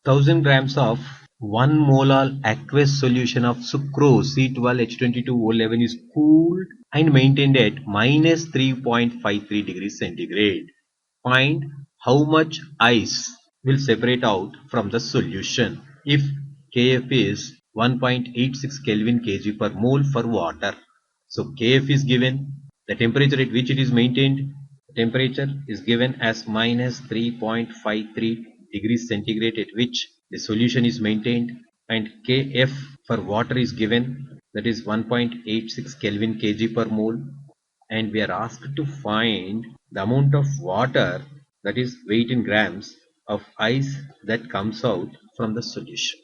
1000 grams of 1 molar aqueous solution of sucrose C12H22O11 is cooled and maintained at minus 3.53 degrees centigrade. Find how much ice will separate out from the solution if Kf is 1.86 Kelvin kg per mole for water. So Kf is given, the temperature at which it is maintained, temperature is given as minus 3.53 degrees centigrade at which the solution is maintained, and Kf for water is given, that is 1.86 Kelvin kg per mole, and we are asked to find the amount of water, that is weight in grams, of ice that comes out from the solution.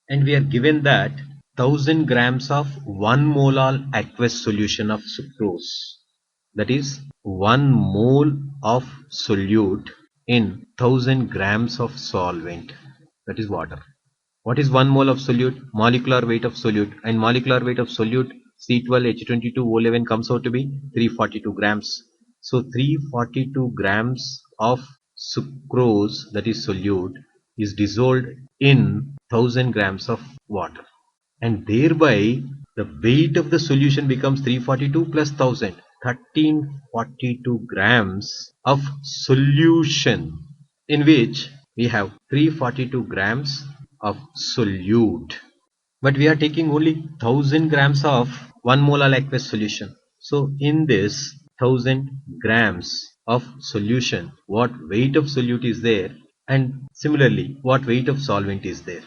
And we are given that 1000 grams of 1 molar aqueous solution of sucrose, that is 1 mole of solute in 1000 grams of solvent, that is water. What is 1 mole of solute? Molecular weight of solute, and molecular weight of solute C12H22O11 comes out to be 342 grams. So 342 grams of sucrose, that is solute, is dissolved in 1000 grams of water, and thereby the weight of the solution becomes 342 plus 1000, 1342 grams of solution, in which we have 342 grams of solute. But we are taking only 1000 grams of 1 molar aqueous solution. So in this 1000 grams of solution, what weight of solute is there, and similarly what weight of solvent is there.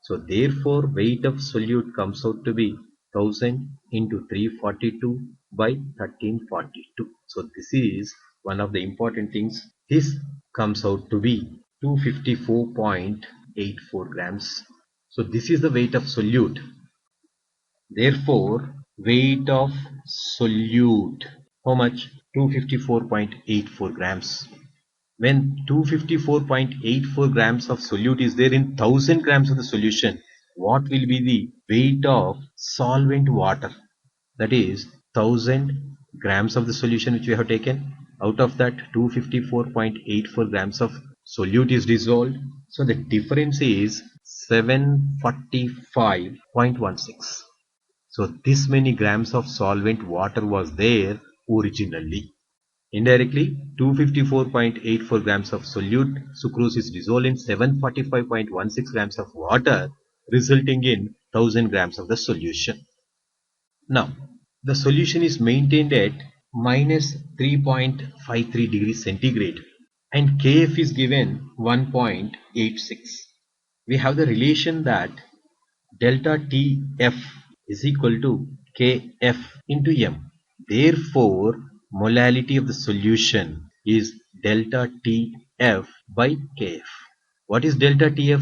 So therefore weight of solute comes out to be 1000 into 342 by 1342. So this is one of the important things. This comes out to be 254.84 grams. So this is the weight of solute. Therefore, weight of solute, how much? 254.84 grams. When 254.84 grams of solute is there in 1000 grams of the solution, what will be the weight of solvent water? That is 1000 grams of the solution which we have taken. Out of that, 254.84 grams of solute is dissolved. So the difference is 745.16. So this many grams of solvent water was there originally. Indirectly, 254.84 grams of solute sucrose is dissolved in 745.16 grams of water, resulting in 1000 grams of the solution. Now, the solution is maintained at minus 3.53 degrees centigrade, and Kf is given 1.86. We have the relation that delta Tf is equal to Kf into m. Therefore, molality of the solution is delta Tf by Kf. What is delta Tf?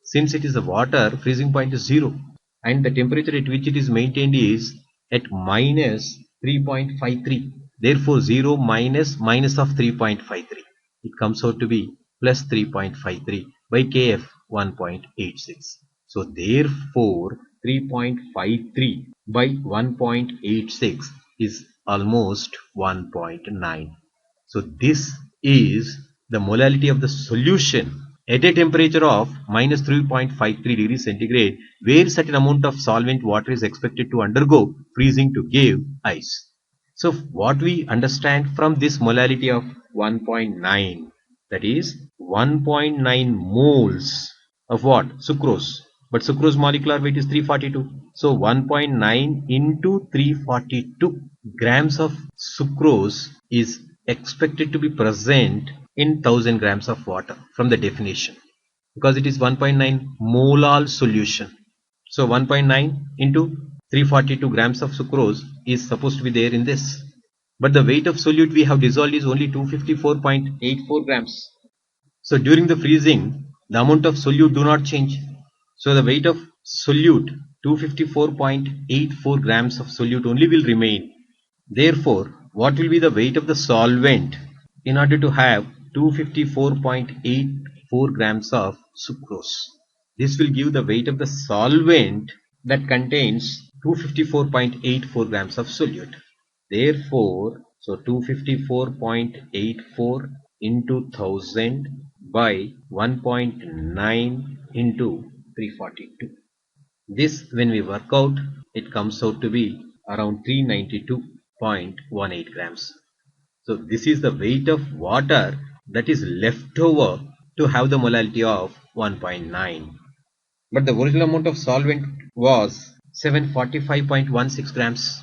Since it is a water, freezing point is 0, and the temperature at which it is maintained is at minus 3.53. Therefore, 0 minus of 3.53. It comes out to be plus 3.53 by Kf 1.86. So therefore 3.53 by 1.86 is almost 1.9. So this is the molality of the solution at a temperature of minus 3.53 degrees centigrade, where certain amount of solvent water is expected to undergo freezing to give ice. So what we understand from this molality of 1.9, that is 1.9 moles of what? Sucrose. But sucrose molecular weight is 342. So 1.9 into 342 grams of sucrose is expected to be present in 1000 grams of water from the definition, because it is 1.9 molar solution. So 1.9 into 342 grams of sucrose is supposed to be there in this. But the weight of solute we have dissolved is only 254.84 grams. So during the freezing, the amount of solute do not change. So the weight of solute, 254.84 grams of solute only will remain. Therefore, what will be the weight of the solvent in order to have 254.84 grams of sucrose? This will give the weight of the solvent that contains 254.84 grams of solute. Therefore, so 254.84 into 1000 by 1.9 into 342. This, when we work out, it comes out to be around 392.18 grams. So this is the weight of water that is left over to have the molality of 1.9. But the original amount of solvent was 745.16 grams.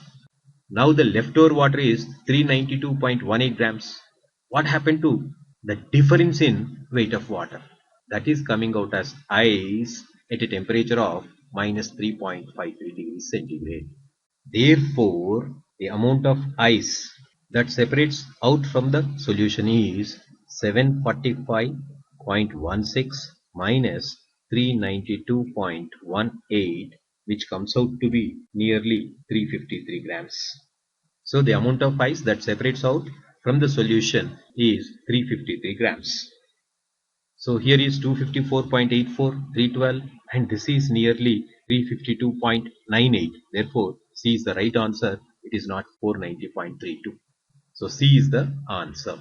Now the leftover water is 392.18 grams. What happened to the difference in weight of water? That is coming out as ice at a temperature of minus 3.53 degrees centigrade. Therefore, the amount of ice that separates out from the solution is 745.16 minus 392.18, which comes out to be nearly 353 grams. So the amount of ice that separates out from the solution is 353 grams. So here is 254.84, 312, and this is nearly 352.98. Therefore, C is the right answer. It is not 490.32. So C is the answer.